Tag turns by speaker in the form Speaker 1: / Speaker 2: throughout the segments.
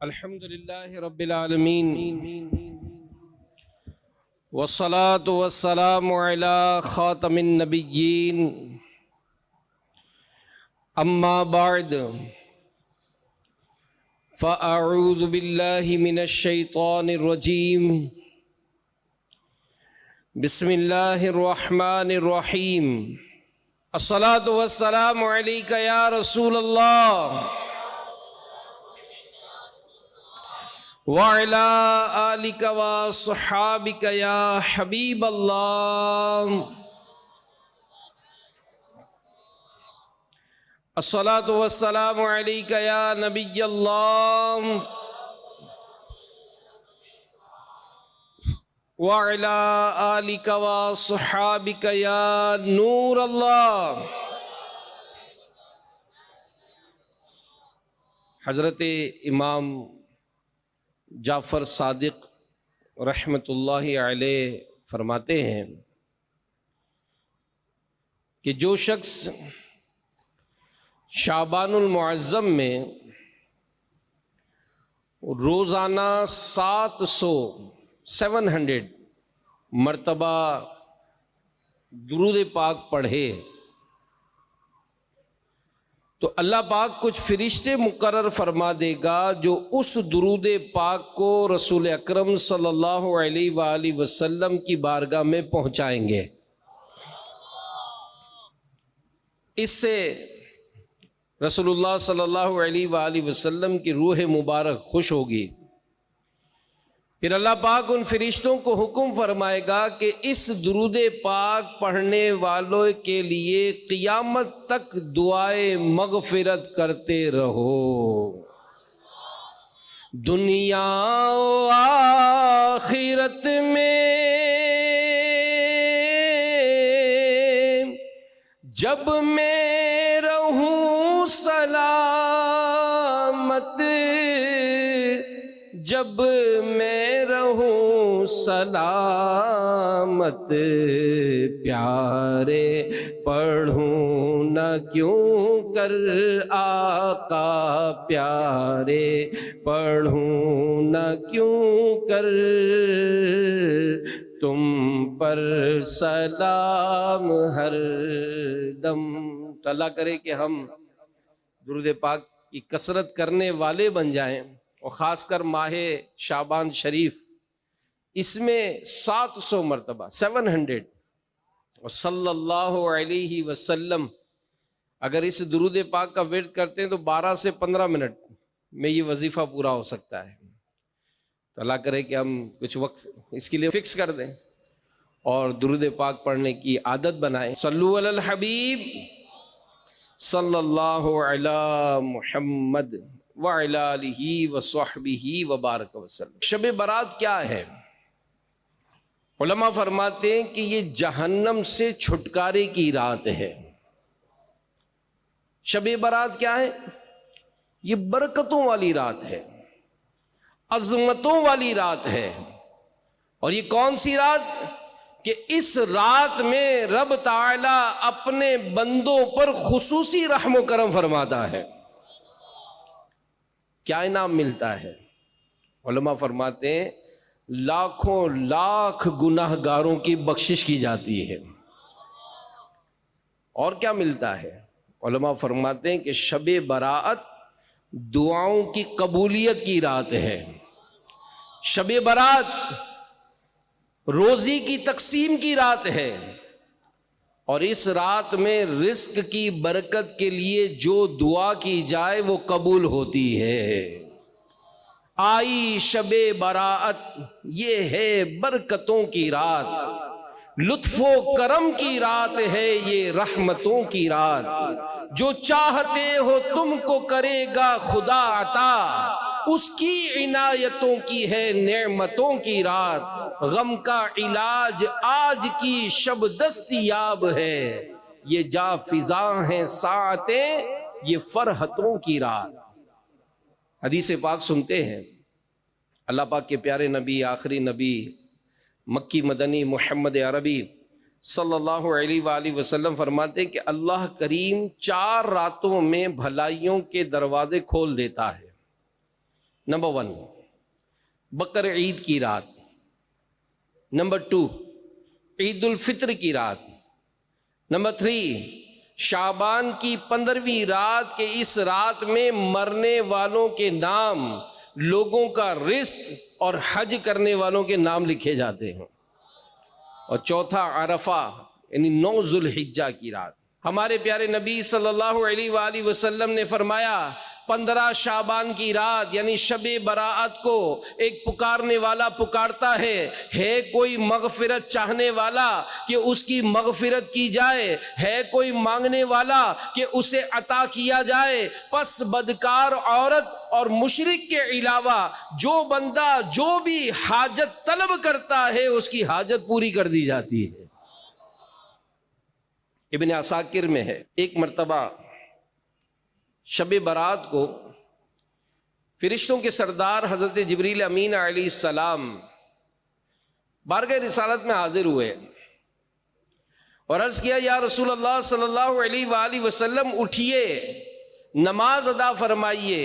Speaker 1: الحمد للہ رب العالمین والصلاة والسلام علی خاتم النبیین اما بعد فاعوذ باللہ من الشیطان الرجیم بسم اللہ الرحمن الرحیم الصلاة والسلام علیک یا رسول اللہ وَعَلَىٰ آلِكَ وَصُحَابِكَ يَا حَبِيبَ اللَّهِ الصلاة والسلام علیک یا نبی اللہ وَعَلَىٰ آلِكَ وَصُحَابِكَ یا نور اللہ۔ حضرت امام جعفر صادق رحمۃ اللہ علیہ فرماتے ہیں کہ جو شخص شعبان المعظم میں روزانہ 700 مرتبہ درود پاک پڑھے تو اللہ پاک کچھ فرشتے مقرر فرما دے گا جو اس درود پاک کو رسول اکرم صلی اللہ علیہ وآلہ وسلم کی بارگاہ میں پہنچائیں گے۔ اس سے رسول اللہ صلی اللہ علیہ وآلہ وسلم کی روح مبارک خوش ہوگی۔ پھر اللہ پاک ان فرشتوں کو حکم فرمائے گا کہ اس درود پاک پڑھنے والوں کے لیے قیامت تک دعائے مغفرت کرتے رہو۔ دنیا و آخرت میں جب میں رہوں سلامت، جب میں رہوں سلامت، پیارے پڑھوں نہ کیوں کر آقا، پیارے پڑھوں نہ کیوں کر تم پر سلام ہر دم۔ تو اللہ کرے کہ ہم درود پاک کی کثرت کرنے والے بن جائیں، اور خاص کر ماہ شعبان شریف اس میں 700 مرتبہ 700 اور صلی اللہ علیہ وسلم اگر اس درود پاک کا ورد کرتے ہیں تو 12 سے 15 منٹ میں یہ وظیفہ پورا ہو سکتا ہے۔ تو اللہ کرے کہ ہم کچھ وقت اس کے لیے فکس کر دیں اور درود پاک پڑھنے کی عادت بنائیں۔ صلو علی الحبیب صلی اللہ علی محمد وَعَلَىٰ آلِهِ وَصَحْبِهِ وَبَارَكَ وسلم۔ شب برات کیا ہے؟ علماء فرماتے ہیں کہ یہ جہنم سے چھٹکارے کی رات ہے۔ شب برات کیا ہے؟ یہ برکتوں والی رات ہے، عظمتوں والی رات ہے۔ اور یہ کون سی رات؟ کہ اس رات میں رب تعالی اپنے بندوں پر خصوصی رحم و کرم فرماتا ہے۔ کیا انعام ملتا ہے؟ علماء فرماتے ہیں لاکھوں لاکھ گناہ گاروں کی بخشش کی جاتی ہے۔ اور کیا ملتا ہے؟ علماء فرماتے ہیں کہ شب برات دعاؤں کی قبولیت کی رات ہے۔ شب برات روزی کی تقسیم کی رات ہے، اور اس رات میں رزق کی برکت کے لیے جو دعا کی جائے وہ قبول ہوتی ہے۔ آئی شب برات، یہ ہے برکتوں کی رات، لطف و کرم کی رات ہے، یہ رحمتوں کی رات۔ جو چاہتے ہو تم کو کرے گا خدا عطا، اس کی عنایتوں کی ہے نعمتوں کی رات۔ غم کا علاج آج کی شب دستیاب ہے، یہ جا فضا ہیں ساعتیں یہ فرحتوں کی رات۔ حدیث پاک سنتے ہیں، اللہ پاک کے پیارے نبی، آخری نبی، مکی مدنی محمد عربی صلی اللہ علیہ وآلہ وسلم فرماتے ہیں کہ اللہ کریم 4 راتوں میں بھلائیوں کے دروازے کھول دیتا ہے۔ نمبر 1 بقر عید کی رات، نمبر 2 عید الفطر کی رات، نمبر 3 شعبان کی 15ویں رات کے اس رات میں مرنے والوں کے نام، لوگوں کا رزق اور حج کرنے والوں کے نام لکھے جاتے ہیں، اور چوتھا عرفہ یعنی 9 ذوالحجہ کی رات۔ ہمارے پیارے نبی صلی اللہ علیہ وآلہ وسلم نے فرمایا 15 شعبان کی رات یعنی شب براءت کو ایک پکارنے والا پکارتا ہے کوئی مغفرت چاہنے والا کہ اس کی مغفرت کی جائے، ہے کوئی مانگنے والا کہ اسے عطا کیا جائے، پس بدکار عورت اور مشرک کے علاوہ جو بندہ جو بھی حاجت طلب کرتا ہے اس کی حاجت پوری کر دی جاتی ہے۔ ابن عساکر میں ہے ایک مرتبہ شب برات کو فرشتوں کے سردار حضرت جبریل امین علیہ السلام بارگاہ رسالت میں حاضر ہوئے اور عرض کیا یا رسول اللہ صلی اللہ علیہ وآلہ وسلم اٹھیے، نماز ادا فرمائیے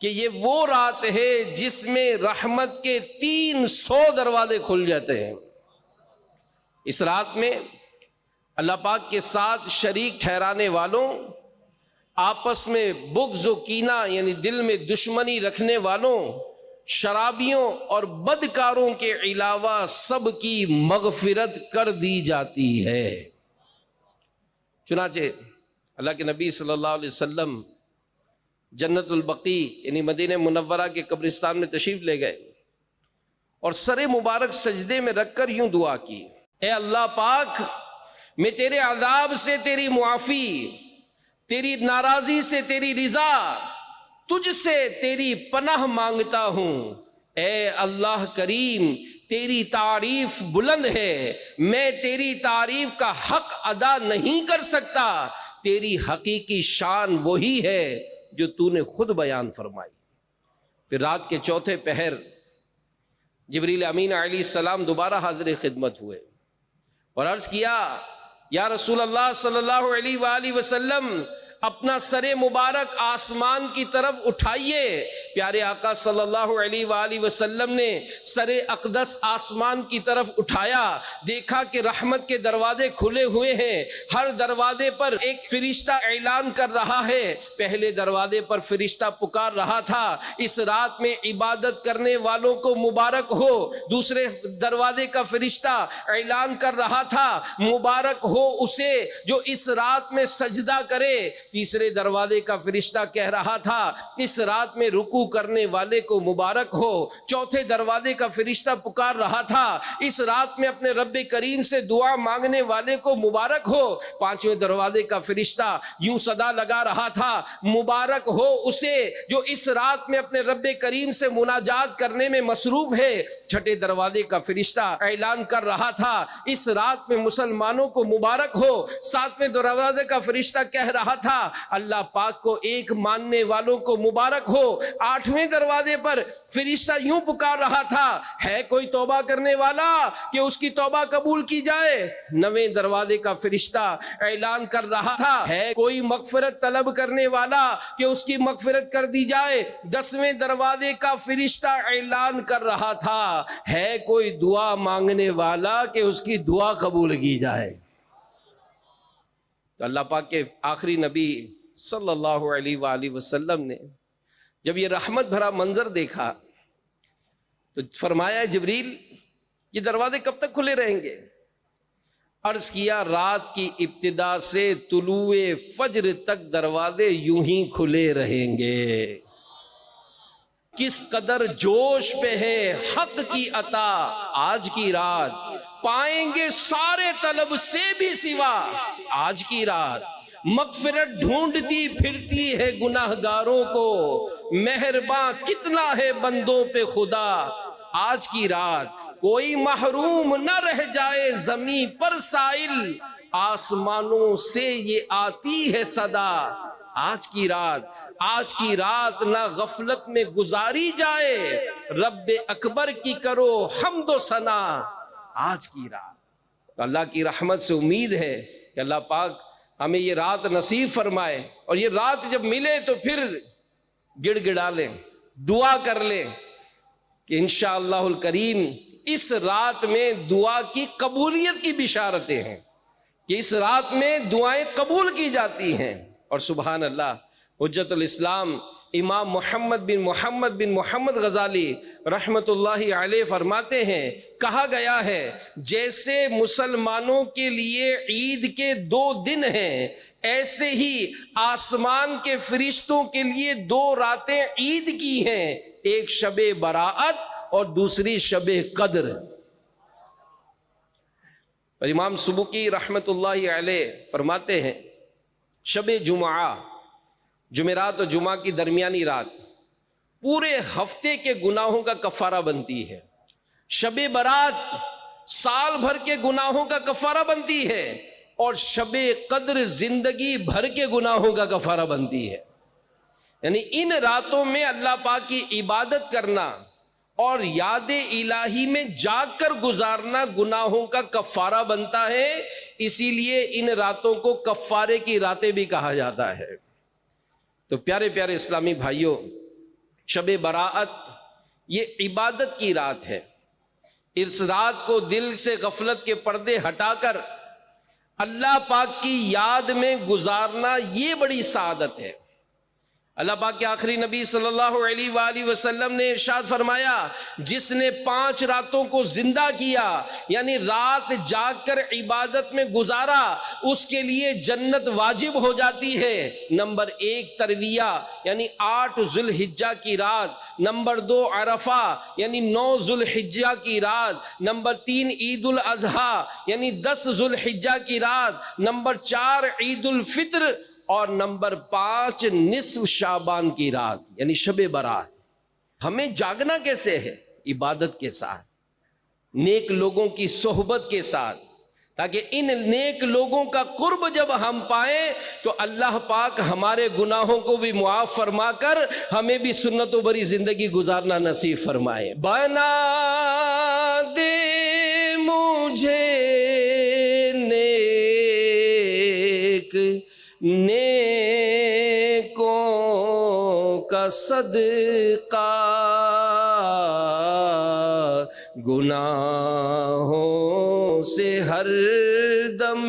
Speaker 1: کہ یہ وہ رات ہے جس میں رحمت کے 300 دروازے کھل جاتے ہیں۔ اس رات میں اللہ پاک کے ساتھ شریک ٹھہرانے والوں، آپس میں بغض و کینہ یعنی دل میں دشمنی رکھنے والوں، شرابیوں اور بدکاروں کے علاوہ سب کی مغفرت کر دی جاتی ہے۔ چنانچہ اللہ کے نبی صلی اللہ علیہ وسلم جنت البقیع یعنی مدینہ منورہ کے قبرستان میں تشریف لے گئے اور سر مبارک سجدے میں رکھ کر یوں دعا کی، اے اللہ پاک میں تیرے عذاب سے تیری معافی، تیری ناراضی سے تیری رضا، تجھ سے تیری پناہ مانگتا ہوں۔ اے اللہ کریم تیری تعریف بلند ہے، میں تیری تعریف کا حق ادا نہیں کر سکتا، تیری حقیقی شان وہی ہے جو تو نے خود بیان فرمائی۔ پھر رات کے چوتھے پہر جبریل امین علیہ السلام دوبارہ حاضر خدمت ہوئے اور عرض کیا یا رسول اللہ صلی اللہ علیہ وآلہ وسلم اپنا سر مبارک آسمان کی طرف اٹھائیے۔ پیارے آقا صلی اللہ علیہ وآلہ وسلم نے سر اقدس آسمان کی طرف اٹھایا، دیکھا کہ رحمت کے دروازے کھلے ہوئے ہیں، ہر دروازے پر ایک فرشتہ اعلان کر رہا ہے۔ پہلے دروازے پر فرشتہ پکار رہا تھا اس رات میں عبادت کرنے والوں کو مبارک ہو، دوسرے دروازے کا فرشتہ اعلان کر رہا تھا مبارک ہو اسے جو اس رات میں سجدہ کرے، تیسرے دروازے کا فرشتہ کہہ رہا تھا اس رات میں رکوع کرنے والے کو مبارک ہو، چوتھے دروازے کا فرشتہ پکار رہا تھا اس رات میں اپنے رب کریم سے دعا مانگنے والے کو مبارک ہو، پانچویں دروازے کا فرشتہ یوں صدا لگا رہا تھا مبارک ہو اسے جو اس رات میں اپنے رب کریم سے مناجات کرنے میں مصروف ہے، چھٹے دروازے کا فرشتہ اعلان کر رہا تھا اس رات میں مسلمانوں کو مبارک ہو، ساتویں دروازے کا فرشتہ کہہ رہا تھا اللہ پاک کو ایک ماننے والوں کو مبارک ہو، آٹھویں دروازے پر فرشتہ یوں پکار رہا تھا ہے کوئی توبہ کرنے والا کہ اس کی توبہ قبول کی جائے، نویں دروازے کا فرشتہ اعلان کر رہا تھا ہے کوئی مغفرت طلب کرنے والا کہ اس کی مغفرت کر دی جائے، دسویں دروازے کا فرشتہ اعلان کر رہا تھا ہے کوئی دعا مانگنے والا کہ اس کی دعا قبول کی جائے۔ تو اللہ پاک کے آخری نبی صلی اللہ علیہ وآلہ وسلم نے جب یہ رحمت بھرا منظر دیکھا تو فرمایا جبریل یہ دروازے کب تک کھلے رہیں گے؟ عرض کیا رات کی ابتدا سے طلوع فجر تک دروازے یوں ہی کھلے رہیں گے۔ کس قدر جوش پہ ہے حق کی عطا آج کی رات، پائیں گے سارے طلب سے بھی سوا آج کی رات، مغفرت ڈھونڈتی پھرتی ہے گناہگاروں کو، مہرباں کتنا ہے بندوں پہ خدا آج کی رات، کوئی محروم نہ رہ جائے زمین پر سائل، آسمانوں سے یہ آتی ہے صدا آج کی رات نہ غفلت میں گزاری جائے، رب اکبر کی کرو حمد و ثنا آج کی رات۔ تو اللہ کی رحمت سے امید ہے کہ اللہ پاک ہمیں یہ رات نصیب فرمائے، اور یہ رات جب ملے تو پھر گڑ گڑا لیں دعا کر لیں کہ انشاءاللہ الکریم اس رات میں دعا کی قبولیت کی بشارتیں ہیں کہ اس رات میں دعائیں قبول کی جاتی ہیں۔ اور سبحان اللہ، حجت الاسلام امام محمد بن محمد غزالی رحمت اللہ علیہ فرماتے ہیں، کہا گیا ہے جیسے مسلمانوں کے لیے عید کے 2 دن ہیں، ایسے ہی آسمان کے فرشتوں کے لیے 2 راتیں عید کی ہیں، ایک شب براءت اور دوسری شب قدر۔ اور امام سبکی رحمت اللہ علیہ فرماتے ہیں شب جمعہ، جمعرات و جمعہ کی درمیانی رات پورے ہفتے کے گناہوں کا کفارہ بنتی ہے، شب برات سال بھر کے گناہوں کا کفارہ بنتی ہے، اور شب قدر زندگی بھر کے گناہوں کا کفارہ بنتی ہے۔ یعنی ان راتوں میں اللہ پاک کی عبادت کرنا اور یاد الہی میں جاگ کر گزارنا گناہوں کا کفارہ بنتا ہے، اسی لیے ان راتوں کو کفارے کی راتیں بھی کہا جاتا ہے۔ تو پیارے پیارے اسلامی بھائیوں، شب براءت یہ عبادت کی رات ہے۔ اس رات کو دل سے غفلت کے پردے ہٹا کر اللہ پاک کی یاد میں گزارنا یہ بڑی سعادت ہے۔ اللہ پاک کے آخری نبی صلی اللہ علیہ وآلہ وسلم نے ارشاد فرمایا، جس نے 5 راتوں کو زندہ کیا یعنی رات جاگ کر عبادت میں گزارا، اس کے لیے جنت واجب ہو جاتی ہے۔ نمبر 1 ترویہ یعنی 8 ذوالحجہ کی رات، نمبر 2 عرفہ یعنی 9 ذوالحجہ کی رات، نمبر 3 عید الاضحیٰ یعنی 10 ذوالحجہ کی رات، نمبر 4 عید الفطر، اور نمبر 5 نصف شعبان کی رات یعنی شب برات۔ ہمیں جاگنا کیسے ہے؟ عبادت کے ساتھ، نیک لوگوں کی صحبت کے ساتھ، تاکہ ان نیک لوگوں کا قرب جب ہم پائیں تو اللہ پاک ہمارے گناہوں کو بھی معاف فرما کر ہمیں بھی سنت و بری زندگی گزارنا نصیب فرمائے۔ بنا دے مجھے نیکوں کا صدقہ، گناہوں سے ہر دم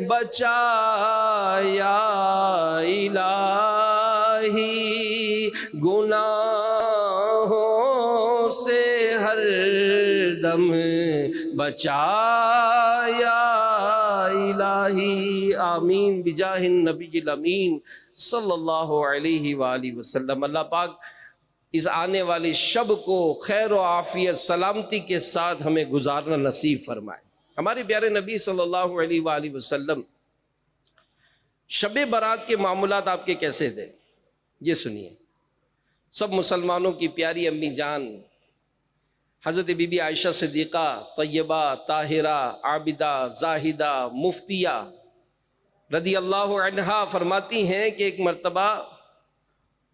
Speaker 1: بچا یا الہی، گناہوں سے ہر دم بچا یا الہی، آمین بجاہ النبی الامین صلی اللہ علیہ وآلہ وسلم۔ اللہ پاک اس آنے والی شب کو خیر و عافیت سلامتی کے ساتھ ہمیں گزارنا نصیب فرمائے۔ ہمارے پیارے نبی صلی اللہ علیہ وآلہ وسلم شب برات کے معاملات آپ کے کیسے تھے یہ سنیے۔ سب مسلمانوں کی پیاری امی جان حضرت بی بی عائشہ صدیقہ طیبہ طاہرہ عابدہ زاہدہ مفتیہ رضی اللہ عنہا فرماتی ہیں کہ ایک مرتبہ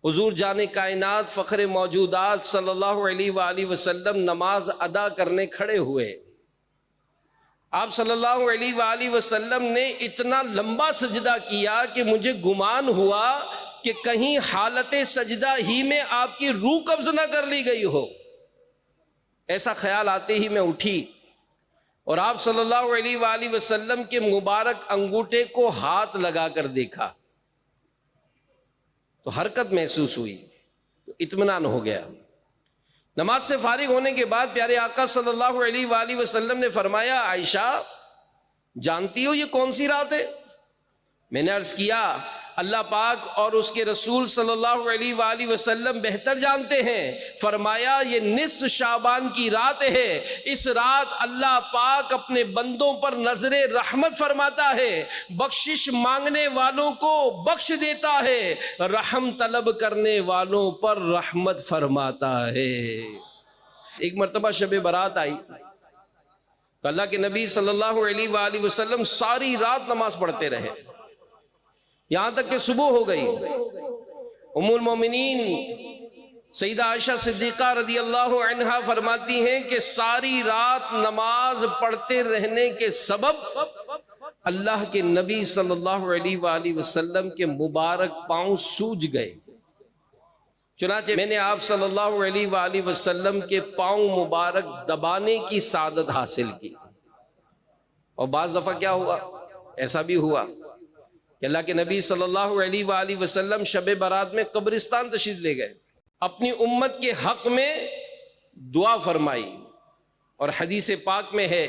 Speaker 1: حضور جان کائنات فخر موجودات صلی اللہ علیہ وآلہ وسلم نماز ادا کرنے کھڑے ہوئے۔ آپ صلی اللہ علیہ وآلہ وسلم نے اتنا لمبا سجدہ کیا کہ مجھے گمان ہوا کہ کہیں حالت سجدہ ہی میں آپ کی روح قبض نہ کر لی گئی ہو۔ ایسا خیال آتے ہی میں اٹھی اور آپ صلی اللہ علیہ وآلہ وسلم کے مبارک انگوٹھے کو ہاتھ لگا کر دیکھا تو حرکت محسوس ہوئی، تو اطمینان ہو گیا۔ نماز سے فارغ ہونے کے بعد پیارے آقا صلی اللہ علیہ وآلہ وسلم نے فرمایا، عائشہ جانتی ہو یہ کون سی رات ہے؟ میں نے عرض کیا اللہ پاک اور اس کے رسول صلی اللہ علیہ وآلہ وسلم بہتر جانتے ہیں۔ فرمایا یہ نصف شعبان کی رات ہے، اس رات اللہ پاک اپنے بندوں پر نظر رحمت فرماتا ہے، بخشش مانگنے والوں کو بخش دیتا ہے، رحم طلب کرنے والوں پر رحمت فرماتا ہے۔ ایک مرتبہ شب برات آئی تو اللہ کے نبی صلی اللہ علیہ وآلہ وسلم ساری رات نماز پڑھتے رہے، یہاں تک کہ صبح ہو گئی۔ ام المومنین سیدہ عائشہ صدیقہ رضی اللہ عنہا فرماتی ہیں کہ ساری رات نماز پڑھتے رہنے کے سبب اللہ کے نبی صلی اللہ علیہ وآلہ وسلم کے مبارک پاؤں سوج گئے، چنانچہ میں نے آپ صلی اللہ علیہ وآلہ وسلم کے پاؤں مبارک دبانے کی سعادت حاصل کی۔ اور بعض دفعہ کیا ہوا، ایسا بھی ہوا کہ اللہ کے نبی صلی اللہ علیہ وآلہ وسلم شب برات میں قبرستان تشریف لے گئے، اپنی امت کے حق میں دعا فرمائی۔ اور حدیث پاک میں ہے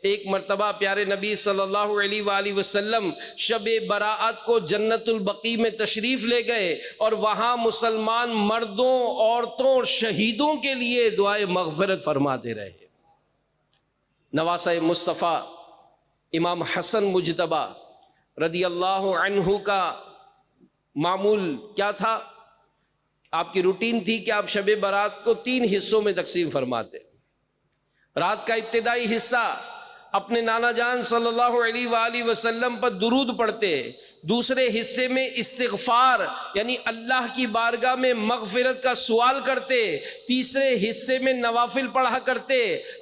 Speaker 1: ایک مرتبہ پیارے نبی صلی اللہ علیہ وآلہ وسلم شب برات کو جنت البقیع میں تشریف لے گئے اور وہاں مسلمان مردوں، عورتوں اور شہیدوں کے لیے دعائے مغفرت فرماتے رہے۔ نواسہ مصطفیٰ امام حسن مجتبی رضی اللہ عنہ کا معمول کیا تھا؟ آپ کی روٹین تھی کہ آپ شب برات کو 3 حصوں میں تقسیم فرماتے۔ رات کا ابتدائی حصہ اپنے نانا جان صلی اللہ علیہ وآلہ وسلم پر درود پڑھتے، دوسرے حصے میں استغفار یعنی اللہ کی بارگاہ میں مغفرت کا سوال کرتے، تیسرے حصے میں نوافل پڑھا کرتے۔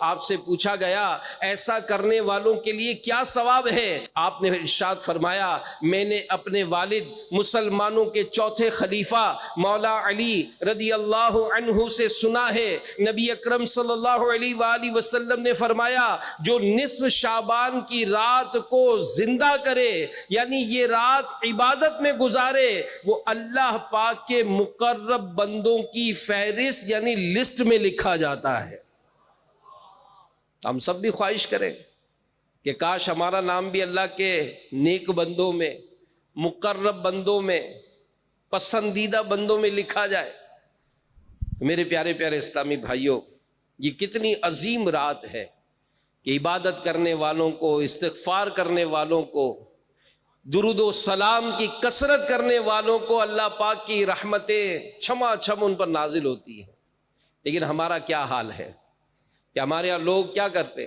Speaker 1: آپ سے پوچھا گیا ایسا کرنے والوں کے لیے کیا ثواب ہے؟ آپ نے ارشاد فرمایا میں نے اپنے والد مسلمانوں کے چوتھے خلیفہ مولا علی رضی اللہ عنہ سے سنا ہے، نبی اکرم صلی اللہ علیہ وآلہ وسلم نے فرمایا جو نصف شعبان کی رات کو زندہ کرے یعنی یہ رات عبادت میں گزارے، وہ اللہ پاک کے مقرب بندوں کی فہرست یعنی لسٹ میں لکھا جاتا ہے۔ ہم سب بھی خواہش کریں کہ کاش ہمارا نام بھی اللہ کے نیک بندوں میں، مقرب بندوں میں، پسندیدہ بندوں میں لکھا جائے۔ میرے پیارے پیارے اسلامی بھائیوں، یہ کتنی عظیم رات ہے کہ عبادت کرنے والوں کو، استغفار کرنے والوں کو، درود و سلام کی کثرت کرنے والوں کو اللہ پاک کی رحمتیں چھما چھم ان پر نازل ہوتی ہیں۔ لیکن ہمارا کیا حال ہے کہ ہمارے یہاں لوگ کیا کرتے،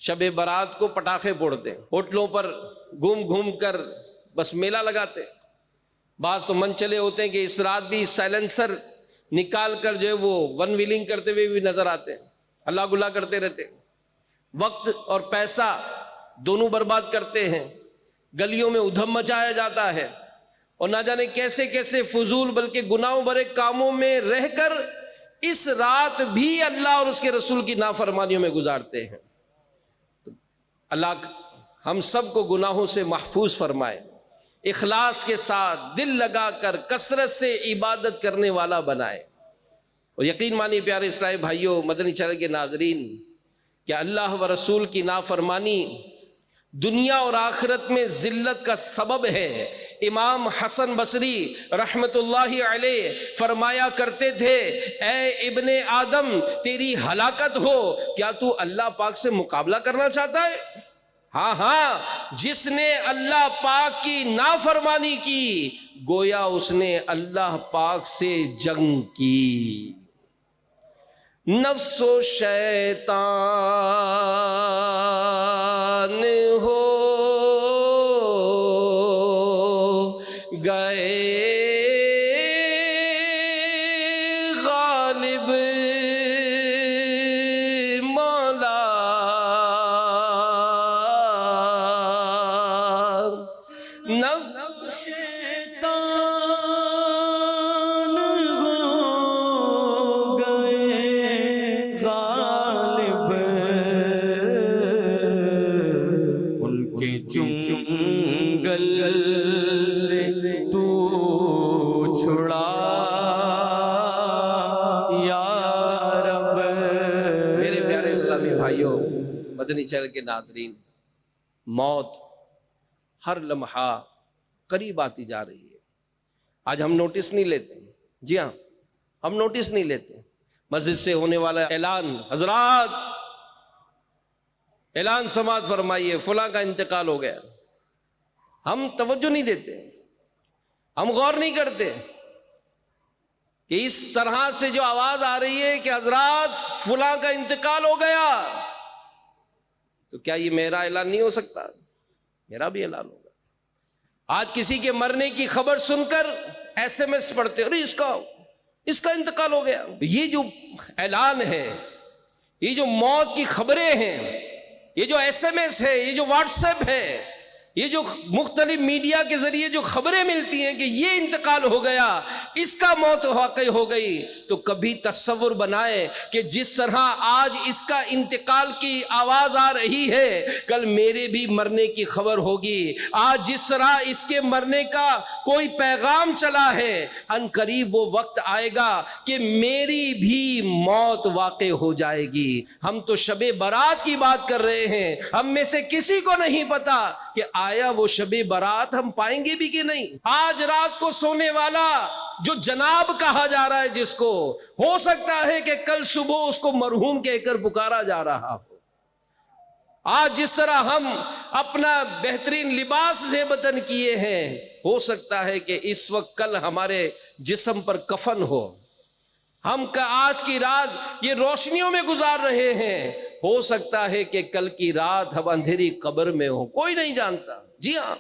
Speaker 1: شب برات کو پٹاخے پھوڑتے، ہوٹلوں پر گھوم گھوم کر بس میلہ لگاتے۔ بعض تو من چلے ہوتے ہیں کہ اس رات بھی سائلنسر نکال کر جو ہے وہ ون ویلنگ کرتے ہوئے بھی نظر آتے ہیں، اللہ گلا کرتے رہتے، وقت اور پیسہ دونوں برباد کرتے ہیں، گلیوں میں ادھم مچایا جاتا ہے اور نہ جانے کیسے کیسے فضول بلکہ گناہوں بھرے کاموں میں رہ کر اس رات بھی اللہ اور اس کے رسول کی نافرمانیوں میں گزارتے ہیں۔ تو اللہ ہم سب کو گناہوں سے محفوظ فرمائے، اخلاص کے ساتھ دل لگا کر کثرت سے عبادت کرنے والا بنائے۔ اور یقین مانی پیارے اسلامی بھائیوں، مدنی چینل کے ناظرین، کہ اللہ و رسول کی نافرمانی دنیا اور آخرت میں ذلت کا سبب ہے۔ امام حسن بصری رحمت اللہ علیہ فرمایا کرتے تھے اے ابن آدم تیری ہلاکت ہو، کیا تو اللہ پاک سے مقابلہ کرنا چاہتا ہے؟ ہاں ہاں، جس نے اللہ پاک کی نافرمانی کی گویا اس نے اللہ پاک سے جنگ کی۔ نفس و شیطان ہو گئے غالب مولا، نفس شیطان ہو گئے غالب، ان کے چنگل سے تو چھڑا یا رب۔ میرے پیارے اسلامی بھائیوں، مدنی چینل کے ناظرین، موت ہر لمحہ قریب آتی جا رہی ہے۔ آج ہم نوٹس نہیں لیتے، جی ہاں ہم نوٹس نہیں لیتے۔ مسجد سے ہونے والا اعلان، حضرات اعلان سماعت فرمائیے فلاں کا انتقال ہو گیا، ہم توجہ نہیں دیتے، ہم غور نہیں کرتے کہ اس طرح سے جو آواز آ رہی ہے کہ حضرات فلاں کا انتقال ہو گیا، تو کیا یہ میرا اعلان نہیں ہو سکتا؟ میرا بھی اعلان ہوگا۔ آج کسی کے مرنے کی خبر سن کر ایس ایم ایس پڑھتے، ارے اس کا انتقال ہو گیا۔ یہ جو اعلان ہے، یہ جو موت کی خبریں ہیں، یہ جو ایس ایم ایس ہے، یہ جو واٹس ایپ ہے، یہ جو مختلف میڈیا کے ذریعے جو خبریں ملتی ہیں کہ یہ انتقال ہو گیا، اس کا موت واقع ہو گئی، تو کبھی تصور بنائے کہ جس طرح آج اس کا انتقال کی آواز آ رہی ہے، کل میرے بھی مرنے کی خبر ہوگی۔ آج جس طرح اس کے مرنے کا کوئی پیغام چلا ہے، ان قریب وہ وقت آئے گا کہ میری بھی موت واقع ہو جائے گی۔ ہم تو شب برات کی بات کر رہے ہیں، ہم میں سے کسی کو نہیں پتا کہ آیا وہ شب برات ہم پائیں گے بھی کہ نہیں۔ آج رات کو سونے والا جو جناب کہا جا رہا ہے جس کو، ہو سکتا ہے کہ کل صبح اس کو مرحوم کہہ کر پکارا جا رہا ہو۔ آج جس طرح ہم اپنا بہترین لباس زیبتن کیے ہیں، ہو سکتا ہے کہ اس وقت کل ہمارے جسم پر کفن ہو۔ ہم آج کی رات یہ روشنیوں میں گزار رہے ہیں، ہو سکتا ہے کہ کل کی رات ہم اندھیری قبر میں ہوں، کوئی نہیں جانتا۔ جی ہاں،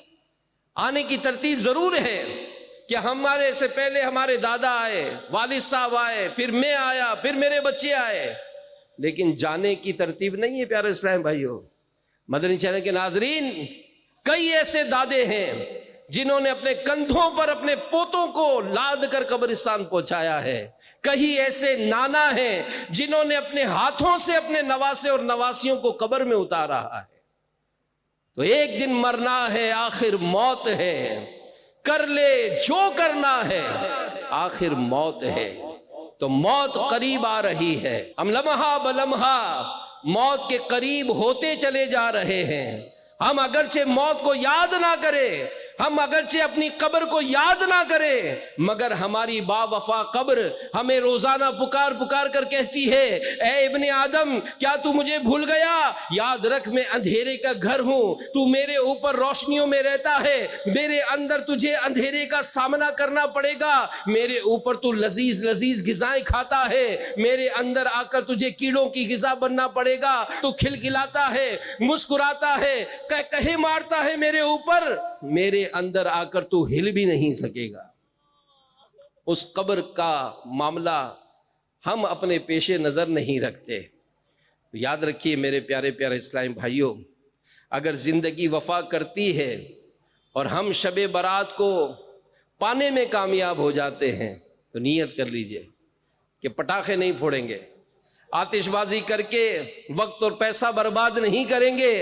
Speaker 1: آنے کی ترتیب ضرور ہے کہ ہمارے سے پہلے ہمارے دادا آئے، والد صاحب آئے، پھر میں آیا، پھر میرے بچے آئے، لیکن جانے کی ترتیب نہیں ہے۔ پیارے اسلام بھائیو، مدنی چینل کے ناظرین، کئی ایسے دادے ہیں جنہوں نے اپنے کندھوں پر اپنے پوتوں کو لاد کر قبرستان پہنچایا ہے۔ کئی ایسے نانا ہیں جنہوں نے اپنے ہاتھوں سے اپنے نواسے اور نواسیوں کو قبر میں اتارا ہے۔ تو ایک دن مرنا ہے، آخر موت ہے، کر لے جو کرنا ہے، آخر موت ہے۔ تو موت قریب آ رہی ہے، ہم لمحہ بلمحہ موت کے قریب ہوتے چلے جا رہے ہیں۔ ہم اگرچہ موت کو یاد نہ کریں، ہم اگرچہ اپنی قبر کو یاد نہ کریں، مگر ہماری با وفا قبر ہمیں روزانہ پکار پکار کر کہتی ہے، اے ابن آدم، کیا تو مجھے بھول گیا؟ یاد رکھ میں اندھیرے کا گھر ہوں، تو میرے اوپر روشنیوں میں رہتا ہے، میرے اندر تجھے اندھیرے کا سامنا کرنا پڑے گا، میرے اوپر تو لذیذ لذیذ غذائیں کھاتا ہے، میرے اندر آ کر تجھے کیڑوں کی غذا بننا پڑے گا، تو کھلکھلاتا ہے، مسکراتا ہے، کہے مارتا ہے میرے اوپر، میرے اندر آ کر تو ہل بھی نہیں سکے گا۔ اس قبر کا معاملہ ہم اپنے پیش نظر نہیں رکھتے۔ یاد رکھیے میرے پیارے پیارے اسلامی بھائیوں، اگر زندگی وفا کرتی ہے اور ہم شب برات کو پانے میں کامیاب ہو جاتے ہیں، تو نیت کر لیجئے کہ پٹاخے نہیں پھوڑیں گے، آتش بازی کر کے وقت اور پیسہ برباد نہیں کریں گے،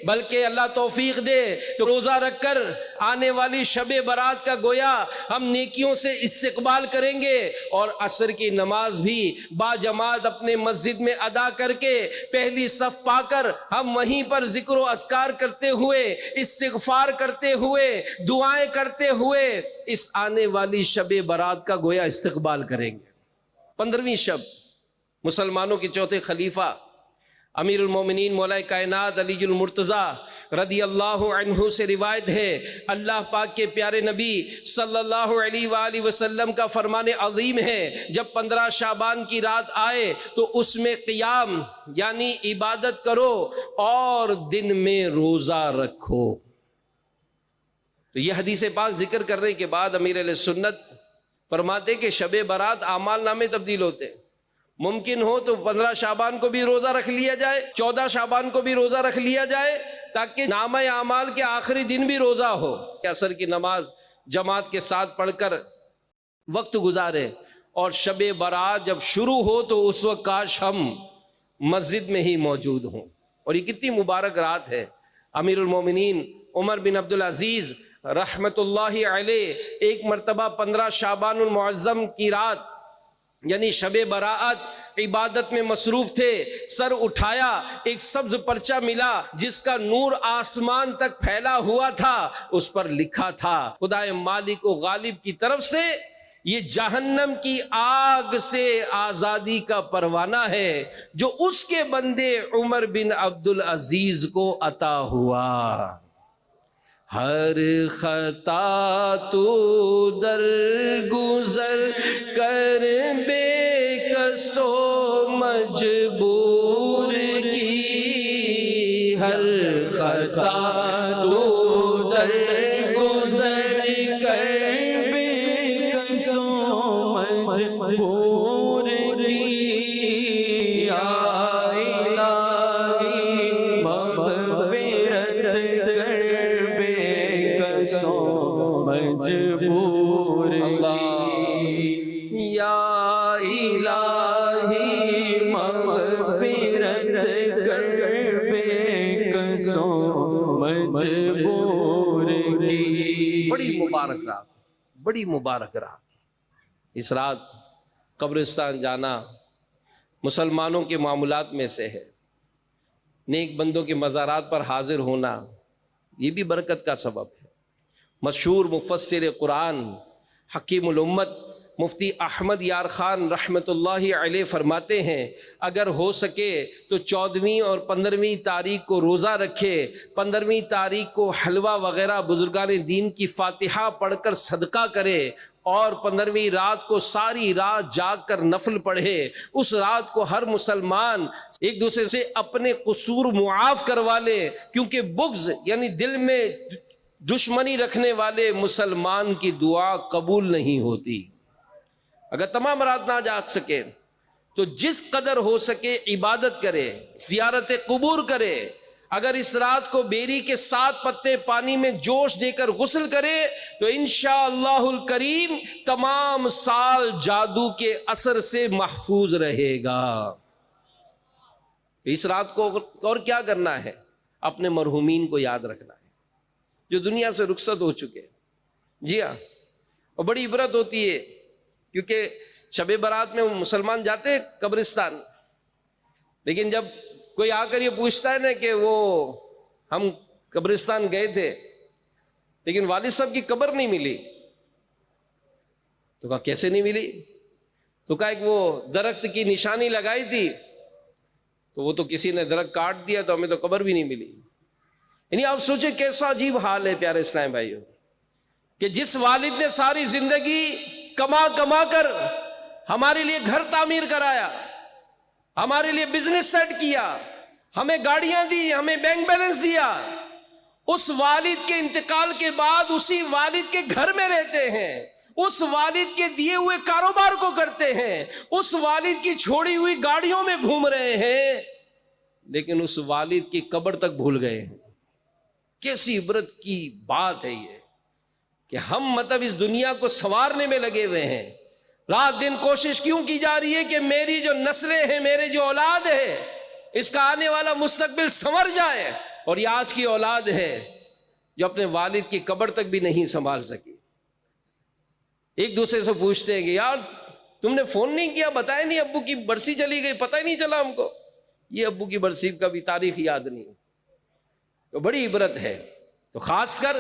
Speaker 1: بلکہ اللہ توفیق دے تو روزہ رکھ کر آنے والی شب برات کا گویا ہم نیکیوں سے استقبال کریں گے، اور عصر کی نماز بھی با جماعت اپنے مسجد میں ادا کر کے پہلی صف پا کر ہم وہیں پر ذکر و اذکار کرتے ہوئے، استغفار کرتے ہوئے، دعائیں کرتے ہوئے اس آنے والی شب برات کا گویا استقبال کریں گے۔ 15ویں شب، مسلمانوں کے چوتھے خلیفہ امیر المومنین مولا کائنات علی المرتضیٰ رضی اللہ عنہ سے روایت ہے، اللہ پاک کے پیارے نبی صلی اللہ علیہ وآلہ وسلم کا فرمان عظیم ہے، جب 15 شعبان کی رات آئے تو اس میں قیام یعنی عبادت کرو اور دن میں روزہ رکھو۔ تو یہ حدیث پاک ذکر کرنے کے بعد امیر علیہ سنت فرماتے کہ شب برات اعمال نامے تبدیل ہوتے ہیں، ممکن ہو تو 15 شعبان کو بھی روزہ رکھ لیا جائے، 14 شعبان کو بھی روزہ رکھ لیا جائے، تاکہ نامہ اعمال کے آخری دن بھی روزہ ہو، عصر کی نماز جماعت کے ساتھ پڑھ کر وقت گزارے، اور شب برات جب شروع ہو تو اس وقت کاش ہم مسجد میں ہی موجود ہوں۔ اور یہ کتنی مبارک رات ہے۔ امیر المومنین عمر بن عبدالعزیز رحمت اللہ علیہ ایک مرتبہ 15 شعبان المعظم کی رات یعنی شب برات عبادت میں مصروف تھے، سر اٹھایا، ایک سبز پرچہ ملا جس کا نور آسمان تک پھیلا ہوا تھا، اس پر لکھا تھا، خدائے مالک و غالب کی طرف سے یہ جہنم کی آگ سے آزادی کا پروانہ ہے جو اس کے بندے عمر بن عبدالعزیز کو عطا ہوا۔ ہر خطا تو در گزر کر بے کس و مجبور کی، ہر خطا تو در گزر کر بے کس و مجبور کی، یا الہی مغفرت کر بے مبارک رات، بڑی مبارک رات۔ اس رات قبرستان جانا مسلمانوں کے معمولات میں سے ہے، نیک بندوں کے مزارات پر حاضر ہونا یہ بھی برکت کا سبب ہے۔ مشہور مفسر قرآن حکیم الامت مفتی احمد یار خان رحمۃ اللہ علیہ فرماتے ہیں اگر ہو سکے تو 14ویں اور 15ویں تاریخ کو روزہ رکھے، 15ویں تاریخ کو حلوہ وغیرہ بزرگان دین کی فاتحہ پڑھ کر صدقہ کرے، اور 15ویں رات کو ساری رات جاگ کر نفل پڑھے۔ اس رات کو ہر مسلمان ایک دوسرے سے اپنے قصور معاف کروا لے، کیونکہ بغض یعنی دل میں دشمنی رکھنے والے مسلمان کی دعا قبول نہیں ہوتی۔ اگر تمام رات نہ جاگ سکے تو جس قدر ہو سکے عبادت کرے، زیارت قبور کرے۔ اگر اس رات کو بیری کے 7 پتے پانی میں جوش دے کر غسل کرے تو انشاءاللہ الکریم تمام سال جادو کے اثر سے محفوظ رہے گا۔ اس رات کو اور کیا کرنا ہے؟ اپنے مرحومین کو یاد رکھنا ہے جو دنیا سے رخصت ہو چکے۔ جی ہاں، اور بڑی عبرت ہوتی ہے کیونکہ شب برات میں مسلمان جاتے ہیں قبرستان، لیکن جب کوئی آ کر یہ پوچھتا ہے نا کہ وہ ہم قبرستان گئے تھے لیکن والد صاحب کی قبر نہیں ملی، تو کہا کیسے نہیں ملی؟ تو کہا ایک وہ درخت کی نشانی لگائی تھی تو وہ تو کسی نے درخت کاٹ دیا تو ہمیں تو قبر بھی نہیں ملی۔ یعنی آپ سوچیں کیسا عجیب حال ہے پیارے اسلام بھائیوں، کہ جس والد نے ساری زندگی کما کما کر ہمارے لیے گھر تعمیر کرایا، ہمارے لیے بزنس سیٹ کیا، ہمیں گاڑیاں دی، ہمیں بینک بیلنس دیا، اس والد کے انتقال کے بعد اسی والد کے گھر میں رہتے ہیں، اس والد کے دیے ہوئے کاروبار کو کرتے ہیں، اس والد کی چھوڑی ہوئی گاڑیوں میں گھوم رہے ہیں، لیکن اس والد کی قبر تک بھول گئے ہیں۔ کیسی عبرت کی بات ہے یہ کہ ہم مطلب اس دنیا کو سنوارنے میں لگے ہوئے ہیں، رات دن کوشش کیوں کی جا رہی ہے کہ میری جو نسلیں ہیں، میرے جو اولاد ہے، اس کا آنے والا مستقبل سنور جائے، اور یہ آج کی اولاد ہے جو اپنے والد کی قبر تک بھی نہیں سنبھال سکی۔ ایک دوسرے سے پوچھتے ہیں کہ یار تم نے فون نہیں کیا، بتایا نہیں، ابو کی برسی چلی گئی، پتہ ہی نہیں چلا ہم کو۔ یہ ابو کی برسی کا بھی تاریخ یاد نہیں، تو بڑی عبرت ہے۔ تو خاص کر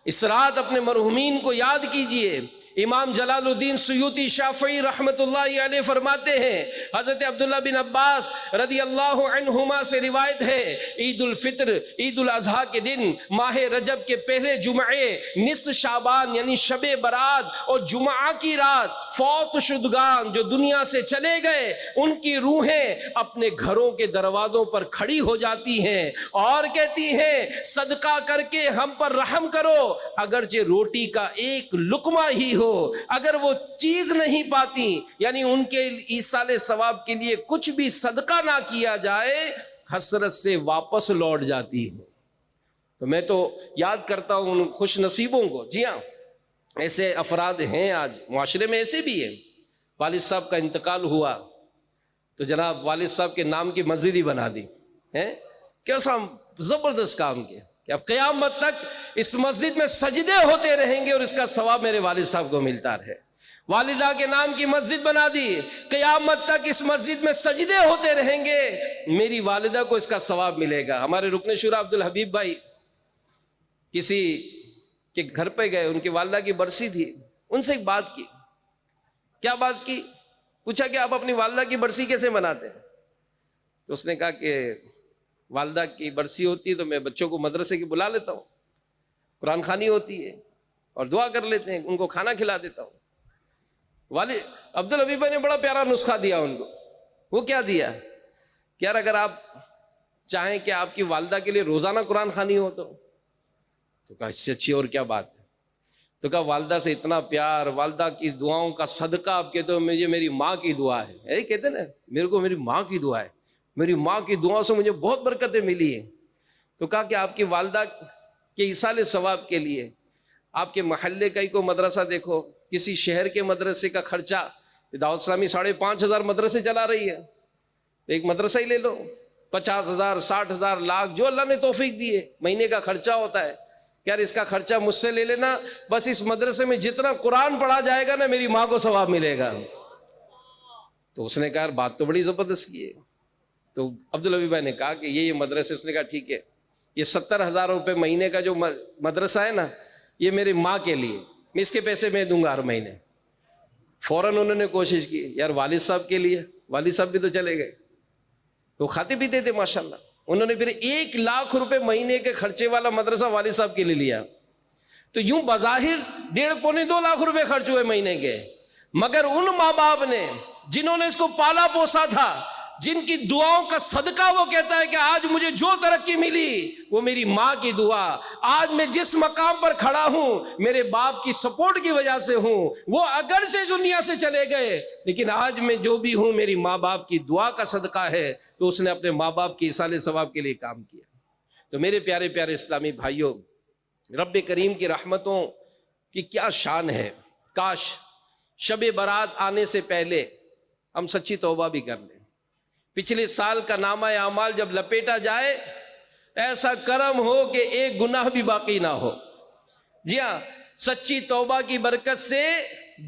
Speaker 1: اس رات اپنے مرحومین کو یاد کیجئے۔ امام جلال الدین سیوطی شافعی رحمت اللہ علیہ فرماتے ہیں، حضرت عبداللہ بن عباس رضی اللہ عنہما سے روایت ہے، عید الفطر عید الاضحیٰ کے دن ماہ رجب کے پہلے جمعے، نصف شعبان یعنی شب برات اور جمعہ کی رات فوت شدگان جو دنیا سے چلے گئے ان کی روحیں اپنے گھروں کے دروازوں پر کھڑی ہو جاتی ہیں اور کہتی ہیں صدقہ کر کے ہم پر رحم کرو، اگرچہ روٹی کا ایک لقمہ ہی ہو، اگر وہ چیز نہیں پاتی، یعنی ان کے ایصال ثواب کے لیے کچھ بھی صدقہ نہ کیا جائے، حسرت سے واپس لوٹ جاتی ہے۔ تو میں تو یاد کرتا ہوں ان خوش نصیبوں کو۔ جی ہاں، ایسے افراد ہیں آج معاشرے میں، ایسے بھی ہیں۔ والد صاحب کا انتقال ہوا تو جناب والد صاحب کے نام کی مسجد ہی بنا دی ہے، کیسا زبردست کام کیا کہ اب قیامت تک اس مسجد میں سجدے ہوتے رہیں گے اور اس کا ثواب میرے والد صاحب کو ملتا رہے۔ والدہ کے نام کی مسجد بنا دی، قیامت تک اس مسجد میں سجدے ہوتے رہیں گے، میری والدہ کو اس کا ثواب ملے گا۔ ہمارے رکن شورا عبدالحبیب بھائی کسی کے گھر پہ گئے، ان کی والدہ کی برسی تھی، ان سے ایک بات کی۔ کیا بات کی؟ پوچھا کہ آپ اپنی والدہ کی برسی کیسے مناتے ہیں؟ تو اس نے کہا کہ والدہ کی برسی ہوتی ہے تو میں بچوں کو مدرسے کی بلا لیتا ہوں، قرآن خوانی ہوتی ہے اور دعا کر لیتے ہیں، ان کو کھانا کھلا دیتا ہوں۔ والد عبدالحبیب بھائی نے بڑا پیارا نسخہ دیا ان کو۔ وہ کیا دیا کہ یار اگر آپ چاہیں کہ آپ کی والدہ کے لیے روزانہ قرآن خوانی ہو تو کہا اس سے اچھی اور کیا بات ہے۔ تو کہا والدہ سے اتنا پیار، والدہ کی دعاؤں کا صدقہ آپ کہتے ہو مجھے میری ماں کی دعا ہے، یہی کہتے ہیں نا، میرے کو میری ماں کی دعا ہے، میری ماں کی دعا سے مجھے بہت برکتیں ملی ہیں۔ تو کہا کہ آپ کی والدہ کے ایصال ثواب کے لیے آپ کے محلے کا ہی کوئی مدرسہ دیکھو، کسی شہر کے مدرسے کا خرچہ، دعوت اسلامی 5,500 مدرسے چلا رہی ہے، ایک مدرسہ ہی لے لو، 50,000 60,000 لاکھ جو اللہ نے توفیق دی ہے، مہینے کا خرچہ ہوتا ہے، کہ یار اس کا خرچہ مجھ سے لے لینا، بس اس مدرسے میں جتنا قرآن پڑھا جائے گا نا میری ماں کو ثواب ملے گا۔ تو اس نے کہا بات تو بڑی زبردست کی ہے۔ تو عبدالحبیب بھائی نے کہا کہ یہ مدرسے، اس نے کہا ٹھیک ہے، یہ 70,000 روپے مہینے کا جو مدرسہ ہے نا، یہ میری ماں کے لیے، میں اس کے پیسے میں دوں گا ہر مہینے۔ فوراً انہوں نے کوشش کی، یار والد صاحب کے لیے، والد صاحب بھی تو چلے گئے، تو کھاتے پیتے تھے ماشاءاللہ۔ انہوں نے پھر 1 لاکھ روپے مہینے کے خرچے والا مدرسہ والد صاحب کے لیے لیا۔ تو یوں بظاہر 1.5-2 لاکھ روپے خرچ ہوئے مہینے کے، مگر ان ماں باپ نے جنہوں نے اس کو پالا پوسا تھا، جن کی دعاؤں کا صدقہ وہ کہتا ہے کہ آج مجھے جو ترقی ملی وہ میری ماں کی دعا، آج میں جس مقام پر کھڑا ہوں میرے باپ کی سپورٹ کی وجہ سے ہوں، وہ اگر سے دنیا سے چلے گئے لیکن آج میں جو بھی ہوں میری ماں باپ کی دعا کا صدقہ ہے۔ تو اس نے اپنے ماں باپ کی ایصال ثواب کے لیے کام کیا۔ تو میرے پیارے پیارے اسلامی بھائیوں، رب کریم کی رحمتوں کی کیا شان ہے۔ کاش شب برات آنے سے پہلے ہم سچی توبہ بھی کر لیں، پچھلے سال کا نامہ اعمال جب لپیٹا جائے ایسا کرم ہو کہ ایک گناہ بھی باقی نہ ہو۔ جی ہاں، سچی توبہ کی برکت سے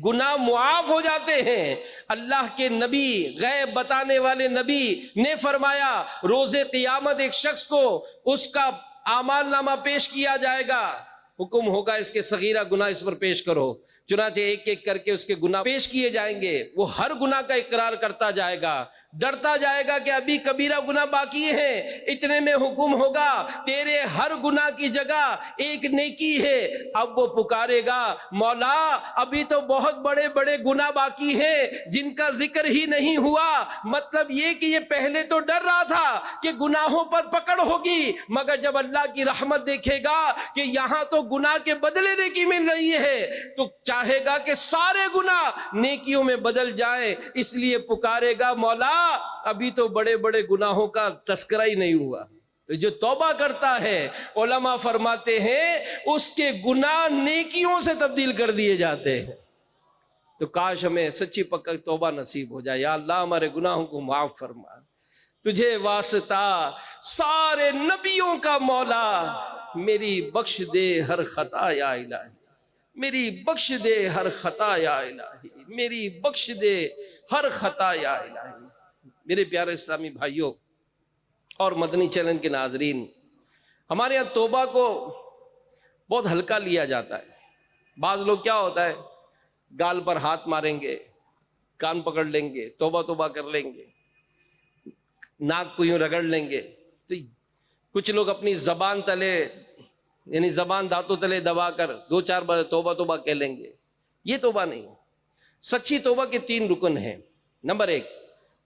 Speaker 1: گناہ معاف ہو جاتے ہیں۔ اللہ کے نبی، غیب بتانے والے نبی نے فرمایا روز قیامت ایک شخص کو اس کا اعمال نامہ پیش کیا جائے گا، حکم ہوگا اس کے صغیرہ گناہ اس پر پیش کرو، چنانچہ ایک ایک کر کے اس کے گناہ پیش کیے جائیں گے۔ وہ ہر گناہ کا اقرار کرتا جائے گا، ڈرتا جائے گا کہ ابھی کبیرہ گناہ باقی ہے۔ اتنے میں حکم ہوگا تیرے ہر گناہ کی جگہ ایک نیکی ہے۔ اب وہ پکارے گا مولا ابھی تو بہت بڑے بڑے گناہ باقی ہیں جن کا ذکر ہی نہیں ہوا۔ مطلب یہ کہ یہ پہلے تو ڈر رہا تھا کہ گناہوں پر پکڑ ہوگی، مگر جب اللہ کی رحمت دیکھے گا کہ یہاں تو گناہ کے بدلے نیکی مل رہی ہے تو چاہے گا کہ سارے گناہ نیکیوں میں بدل جائیں، اس لیے پکارے گا مولا ابھی تو بڑے بڑے گناہوں کا تذکرہ ہی نہیں ہوا۔ تو جو توبہ کرتا ہے علماء فرماتے ہیں اس کے گناہ نیکیوں سے تبدیل کر دیے جاتے ہیں۔ تو کاش ہمیں سچی پکا توبہ نصیب ہو جائے۔ یا اللہ ہمارے گناہوں کو معاف فرما، تجھے واسطہ سارے نبیوں کا مولا، میری بخش دے ہر خطا یا الہی، میری بخش دے ہر خطا یا الہی، میری بخش دے ہر خطا یا الہی۔ میرے پیارے اسلامی بھائیوں اور مدنی چینل کے ناظرین، ہمارے یہاں توبہ کو بہت ہلکا لیا جاتا ہے۔ بعض لوگ کیا ہوتا ہے گال پر ہاتھ ماریں گے، کان پکڑ لیں گے، توبہ توبہ کر لیں گے، ناک کو یوں رگڑ لیں گے۔ تو کچھ لوگ اپنی زبان تلے یعنی زبان دانتوں تلے دبا کر 2-4 بار توبہ توبہ کہہ لیں گے۔ یہ توبہ نہیں۔ سچی توبہ کے 3 رکن ہیں۔ نمبر 1،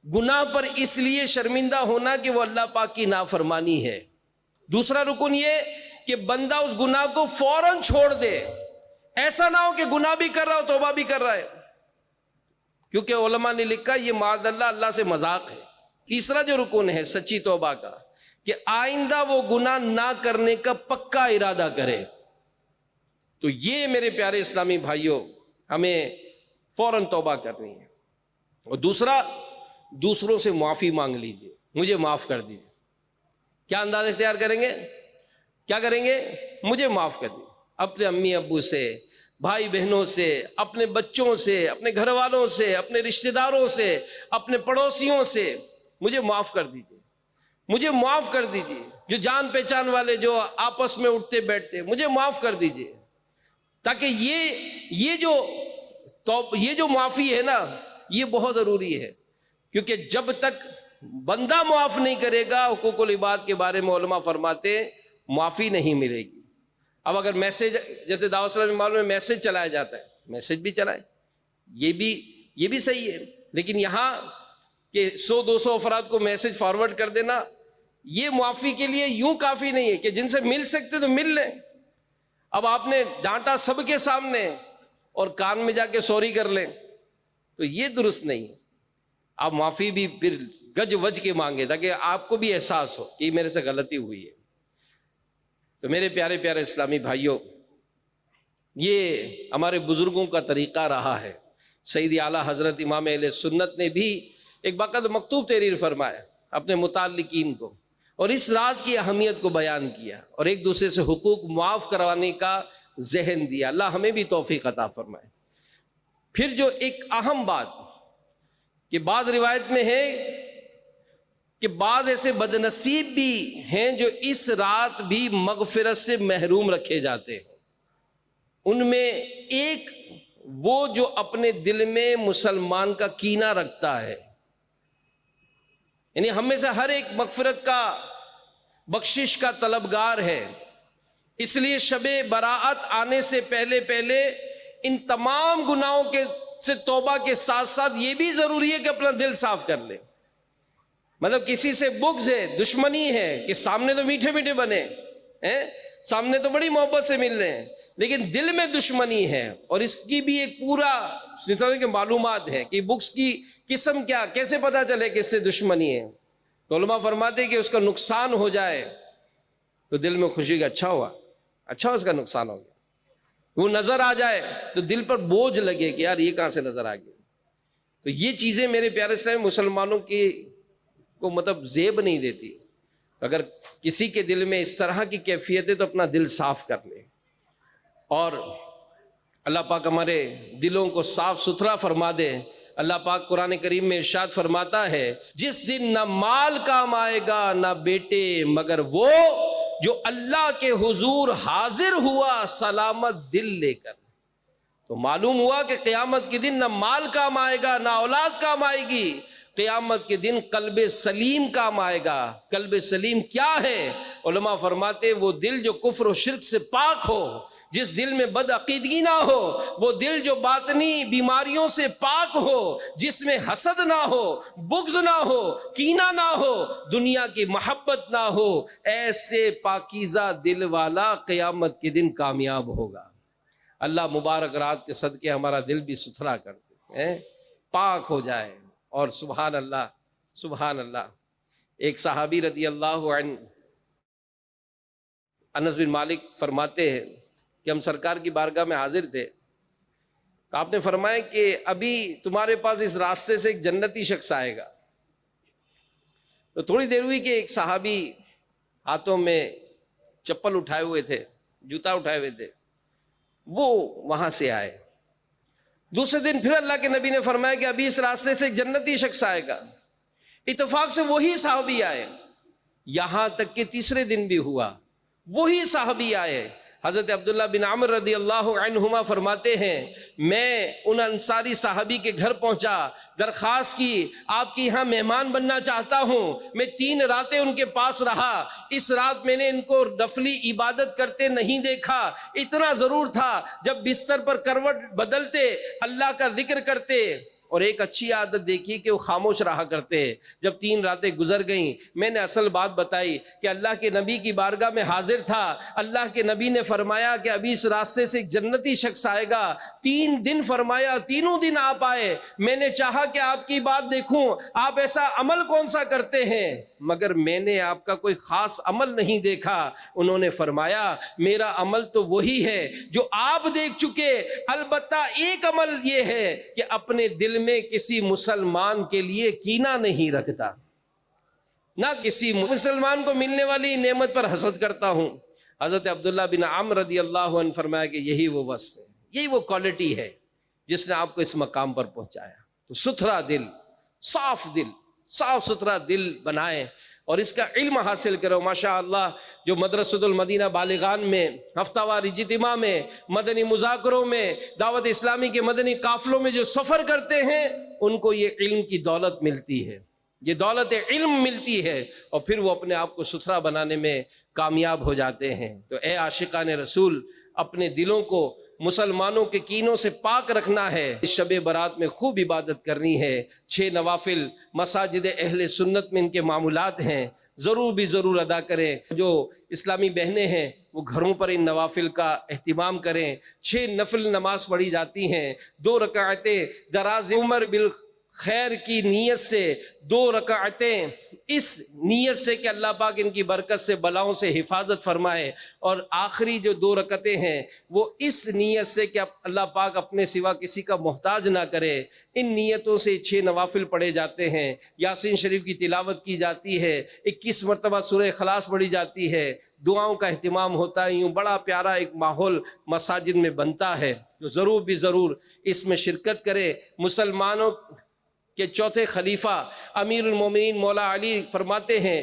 Speaker 1: گناہ پر اس لیے شرمندہ ہونا کہ وہ اللہ پاک کی نافرمانی ہے۔ دوسرا رکن یہ کہ بندہ اس گناہ کو فوراً چھوڑ دے، ایسا نہ ہو کہ گناہ بھی کر رہا ہو توبہ بھی کر رہا ہے، کیونکہ علماء نے لکھا یہ معاذ اللہ سے مذاق ہے۔ تیسرا جو رکن ہے سچی توبہ کا کہ آئندہ وہ گناہ نہ کرنے کا پکا ارادہ کرے۔ تو یہ میرے پیارے اسلامی بھائیوں ہمیں فوراً توبہ کرنی ہے۔ اور دوسرا، دوسروں سے معافی مانگ لیجئے، مجھے معاف کر دیجئے۔ کیا انداز اختیار کریں گے؟ کیا کریں گے؟ مجھے معاف کر دیجئے۔ اپنے امی ابو سے، بھائی بہنوں سے، اپنے بچوں سے، اپنے گھر والوں سے، اپنے رشتہ داروں سے، اپنے پڑوسیوں سے مجھے معاف کر دیجئے، مجھے معاف کر دیجئے۔ جو جان پہچان والے جو آپس میں اٹھتے بیٹھتے مجھے معاف کر دیجئے، تاکہ یہ جو معافی ہے نا یہ بہت ضروری ہے، کیونکہ جب تک بندہ معاف نہیں کرے گا حقوق العباد کے بارے میں علماء فرماتے معافی نہیں ملے گی۔ اب اگر میسج جیسے دعوت اسلامی معلوم میں میسج چلایا جاتا ہے، میسج بھی چلائے، یہ بھی صحیح ہے، لیکن یہاں کہ 100-200 افراد کو میسج فارورڈ کر دینا یہ معافی کے لیے یوں کافی نہیں ہے کہ جن سے مل سکتے تو مل لیں۔ اب آپ نے ڈانٹا سب کے سامنے اور کان میں جا کے سوری کر لیں تو یہ درست نہیں ہے۔ آپ معافی بھی پھر گج وج کے مانگے تاکہ آپ کو بھی احساس ہو کہ میرے سے غلطی ہوئی ہے۔ تو میرے پیارے پیارے اسلامی بھائیوں، یہ ہمارے بزرگوں کا طریقہ رہا ہے۔ سید اعلیٰ حضرت امام اہل سنت نے بھی ایک باقاعدہ مکتوب تحریر فرمایا اپنے متعلقین کو، اور اس رات کی اہمیت کو بیان کیا اور ایک دوسرے سے حقوق معاف کروانے کا ذہن دیا۔ اللہ ہمیں بھی توفیق عطا فرمائے۔ پھر جو ایک اہم بات کہ بعض روایت میں ہے کہ بعض ایسے بدنصیب بھی ہیں جو اس رات بھی مغفرت سے محروم رکھے جاتے ہیں۔ ان میں ایک وہ جو اپنے دل میں مسلمان کا کینہ رکھتا ہے، یعنی ہم میں سے ہر ایک مغفرت کا، بخشش کا طلبگار ہے، اس لیے شب براءت آنے سے پہلے ان تمام گناہوں سے توبہ کے ساتھ ساتھ یہ بھی ضروری ہے کہ اپنا دل صاف کر لے۔ مطلب کسی سے بغض ہے، دشمنی ہے، کہ سامنے تو میٹھے میٹھے بنے ہیں، سامنے تو بڑی محبت سے مل رہے ہیں، لیکن دل میں دشمنی ہے، اور اس کی بھی ایک پورا معلومات ہے کہ بغض کی قسم کیا، کیسے پتا چلے کہ اس سے دشمنی ہے۔ تو علماء فرماتے ہیں کہ اس کا نقصان ہو جائے تو دل میں خوشی کا اچھا ہوا، اچھا اس کا نقصان ہو گیا۔ وہ نظر آ جائے تو دل پر بوجھ لگے کہ یار یہ کہاں سے نظر آ گیا۔ تو یہ چیزیں میرے پیارے اسلام مسلمانوں کو مطلب زیب نہیں دیتی۔ اگر کسی کے دل میں اس طرح کی کیفیت ہے تو اپنا دل صاف کر لے، اور اللہ پاک ہمارے دلوں کو صاف ستھرا فرما دے۔ اللہ پاک قرآن کریم میں ارشاد فرماتا ہے، جس دن نہ مال کام آئے گا نہ بیٹے، مگر وہ جو اللہ کے حضور حاضر ہوا سلامت دل لے کر۔ تو معلوم ہوا کہ قیامت کے دن نہ مال کام آئے گا نہ اولاد کام آئے گی، قیامت کے دن قلب سلیم کام آئے گا۔ قلب سلیم کیا ہے؟ علماء فرماتے وہ دل جو کفر و شرک سے پاک ہو، جس دل میں بد عقیدگی نہ ہو، وہ دل جو باطنی بیماریوں سے پاک ہو، جس میں حسد نہ ہو، بغض نہ ہو، کینہ نہ ہو، دنیا کی محبت نہ ہو، ایسے پاکیزہ دل والا قیامت کے دن کامیاب ہوگا۔ اللہ مبارک رات کے صدقے ہمارا دل بھی ستھرا کر دے، پاک ہو جائے۔ اور سبحان اللہ سبحان اللہ، ایک صحابی رضی اللہ عنہ انس بن مالک فرماتے ہیں کہ ہم سرکار کی بارگاہ میں حاضر تھے، تو آپ نے فرمایا کہ ابھی تمہارے پاس اس راستے سے ایک جنتی شخص آئے گا۔ تو تھوڑی دیر ہوئی کہ ایک صحابی ہاتھوں میں چپل اٹھائے ہوئے تھے، جوتا اٹھائے ہوئے تھے، وہ وہاں سے آئے۔ دوسرے دن پھر اللہ کے نبی نے فرمایا کہ ابھی اس راستے سے ایک جنتی شخص آئے گا۔ اتفاق سے وہی صحابی آئے، یہاں تک کہ تیسرے دن بھی ہوا، وہی صحابی آئے۔ حضرت عبداللہ بن عمر رضی اللہ عنہما فرماتے ہیں، میں ان انصاری صحابی کے گھر پہنچا، درخواست کی آپ کی یہاں مہمان بننا چاہتا ہوں۔ میں 3 راتیں ان کے پاس رہا، اس رات میں نے ان کو نفلی عبادت کرتے نہیں دیکھا، اتنا ضرور تھا جب بستر پر کروٹ بدلتے اللہ کا ذکر کرتے، اور ایک اچھی عادت دیکھی کہ وہ خاموش رہا کرتے۔ جب 3 راتیں گزر گئیں، میں نے اصل بات بتائی کہ اللہ کے نبی کی بارگاہ میں حاضر تھا، اللہ کے نبی نے فرمایا کہ ابھی اس راستے سے ایک جنتی شخص آئے گا۔ 3 دن فرمایا، تینوں دن آپ آئے، میں نے چاہا کہ آپ کی بات دیکھوں آپ ایسا عمل کون سا کرتے ہیں، مگر میں نے آپ کا کوئی خاص عمل نہیں دیکھا۔ انہوں نے فرمایا میرا عمل تو وہی ہے جو آپ دیکھ چکے، البتہ ایک عمل یہ ہے کہ اپنے دل میں کسی مسلمان کے لیے کینہ نہیں رکھتا، نہ کسی مسلمان کو ملنے والی نعمت پر حسد کرتا ہوں۔ حضرت عبداللہ بن عمر رضی اللہ عنہ فرمایا کہ یہی وہ وصف ہے، یہی وہ کوالٹی ہے جس نے آپ کو اس مقام پر پہنچایا۔ تو ستھرا دل، صاف ستھرا دل بنائیں اور اس کا علم حاصل کرو۔ ماشاءاللہ جو مدرسۃ المدینہ بالغان میں ہفتہ وار اجتماع میں، مدنی مذاکروں میں، دعوت اسلامی کے مدنی قافلوں میں جو سفر کرتے ہیں، ان کو یہ علم کی دولت ملتی ہے، یہ دولت علم ملتی ہے، اور پھر وہ اپنے آپ کو ستھرا بنانے میں کامیاب ہو جاتے ہیں۔ تو اے عاشقان رسول، اپنے دلوں کو مسلمانوں کے کینوں سے پاک رکھنا ہے، اس شب برات میں خوب عبادت کرنی ہے۔ 6 نوافل مساجد اہل سنت میں ان کے معمولات ہیں، ضرور ادا کریں۔ جو اسلامی بہنیں ہیں وہ گھروں پر ان نوافل کا اہتمام کریں۔ 6 نفل نماز پڑھی جاتی ہیں، 2 رکعتیں دراز عمر خیر کی نیت سے 2 رکعتیں، اس نیت سے کہ اللہ پاک ان کی برکت سے بلاؤں سے حفاظت فرمائے، اور آخری جو 2 رکعتیں ہیں وہ اس نیت سے کہ اللہ پاک اپنے سوا کسی کا محتاج نہ کرے، ان نیتوں سے 6 نوافل پڑھے جاتے ہیں، یاسین شریف کی تلاوت کی جاتی ہے، 21 مرتبہ سورہ اخلاص پڑھی جاتی ہے، دعاؤں کا اہتمام ہوتا ہے، یوں بڑا پیارا ایک ماحول مساجد میں بنتا ہے، جو ضرور بھی ضرور اس میں شرکت کرے۔ مسلمانوں کہ چوتھے خلیفہ امیر المومنین مولا علی فرماتے ہیں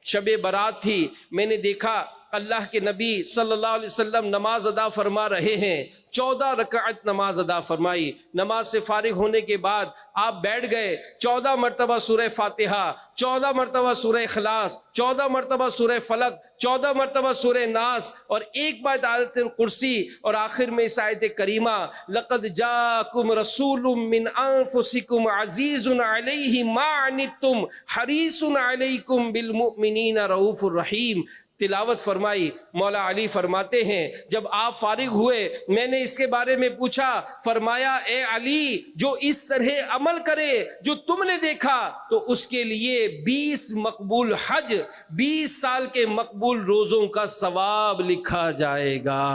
Speaker 1: شب برات تھی، میں نے دیکھا اللہ کے نبی صلی اللہ علیہ وسلم نماز ادا فرما رہے ہیں، 14 رکعت نماز ادا فرمائی، نماز سے فارغ ہونے کے بعد آپ بیٹھ گئے، 14 مرتبہ سورہ فاتحہ، 14 مرتبہ سورہ اخلاص، 14 مرتبہ سورہ فلق، 14 مرتبہ سورہ ناس، اور ایک بار آیت الکرسی، اور آخر میں اس آیت کریمہ لقد جاءکم رسول من انفسکم عزیز علیہ ما عنتم حریص علیکم بالمؤمنین رؤوف الرحیم، تلاوت فرمائی۔ مولا علی فرماتے ہیں جب آپ فارغ ہوئے میں نے اس کے بارے میں پوچھا، فرمایا اے علی جو اس طرح عمل کرے جو تم نے دیکھا تو اس کے لیے 20 مقبول حج، 20 سال کے مقبول روزوں کا ثواب لکھا جائے گا۔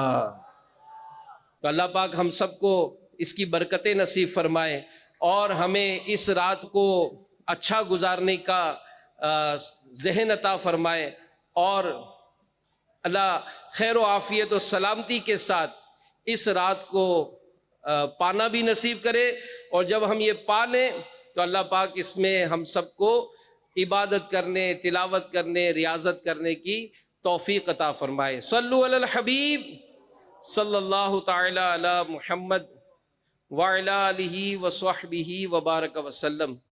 Speaker 1: تو اللہ پاک ہم سب کو اس کی برکتیں نصیب فرمائے اور ہمیں اس رات کو اچھا گزارنے کا ذہن عطا فرمائے، اور اللہ خیر و عافیت و سلامتی کے ساتھ اس رات کو پانا بھی نصیب کرے، اور جب ہم یہ پا لیں تو اللہ پاک اس میں ہم سب کو عبادت کرنے، تلاوت کرنے، ریاضت کرنے کی توفیق عطا فرمائے۔ صلو علی الحبیب صلی اللہ تعالی علی محمد وعلی آلہ وصحبہ وبارک وسلم۔